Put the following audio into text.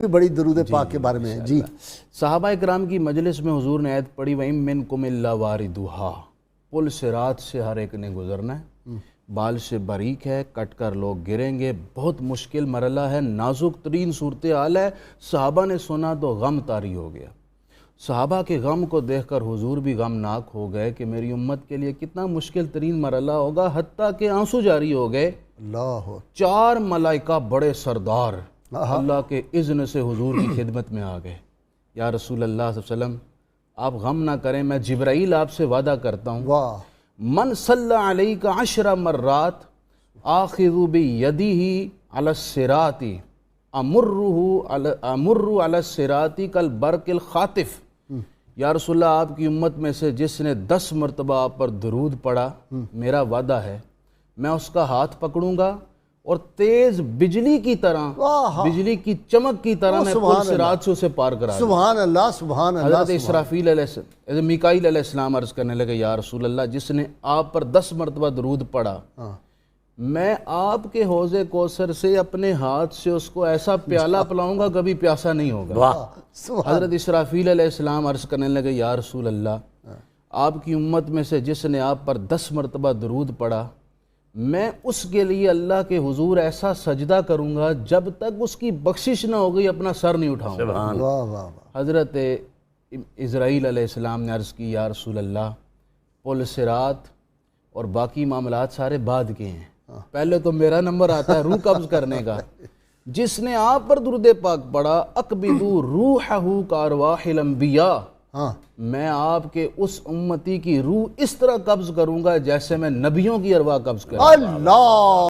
بڑی درود پاک کے بارے میں ہے جی۔ صحابہ اکرام کی مجلس میں حضور نے آیت پڑھی وَإِن مِّنكُمْ إِلَّا وَارِدُهَا، پل صراط سے ہر ایک نے گزرنا ہے، بال سے باریک ہے، کٹ کر لوگ گریں گے، بہت مشکل مرحلہ ہے، نازک ترین صورتحال ہے۔ صحابہ نے سنا تو غم طاری ہو گیا۔ صحابہ کے غم کو دیکھ کر حضور بھی غمناک ہو گئے کہ میری امت کے لیے کتنا مشکل ترین مرحلہ ہوگا، حتیٰ کہ آنسو جاری ہو گئے۔ اللہ 4 ملائکہ بڑے سردار اللہ کے اذن سے حضور کی خدمت میں آ گئے۔ یا رسول اللہ صلی اللہ علیہ وسلم، آپ غم نہ کریں، میں جبرائیل آپ سے وعدہ کرتا ہوں، واہ، من صلی علیک 10 مرات آخذ بیدہ علی الصراط امر علی الصراط کالبرق الخاطف۔ یا رسول اللہ، آپ کی امت میں سے جس نے 10 مرتبہ آپ پر درود پڑھا، میرا وعدہ ہے میں اس کا ہاتھ پکڑوں گا اور تیز بجلی کی طرح، بجلی کی چمک کی طرح میں پل صراط سے اسے پار کرا دوں۔ سبحان اللہ سبحان اللہ۔ حضرت اسرافیل علیہ میکائیل علیہ السلام عرض کرنے لگے، یا رسول اللہ، جس نے آپ پر 10 مرتبہ درود پڑھا، میں آپ کے حوض کوثر سے اپنے ہاتھ سے اس کو ایسا پیالہ پلاؤں گا کبھی پیاسا نہیں ہوگا۔ حضرت اسرافیل علیہ السلام عرض کرنے لگے، یا رسول اللہ، آپ کی امت میں سے جس نے آپ پر 10 مرتبہ درود پڑھا، میں اس کے لیے اللہ کے حضور ایسا سجدہ کروں گا جب تک اس کی بخشش نہ ہو گئی اپنا سر نہیں اٹھاؤں گا۔ واہ واہ واہ۔ حضرت اسرائیل علیہ السلام نے عرض کی، یا رسول اللہ، پل صراط اور باقی معاملات سارے بعد کے ہیں، پہلے تو میرا نمبر آتا ہے روح قبض کرنے کا۔ جس نے آپ پر درود پاک پڑھا، اقبضوا روحہ کارواح الانبیاء، میں آپ کے اس امتی کی روح اس طرح قبض کروں گا جیسے میں نبیوں کی ارواح قبض کروں گا۔ اللہ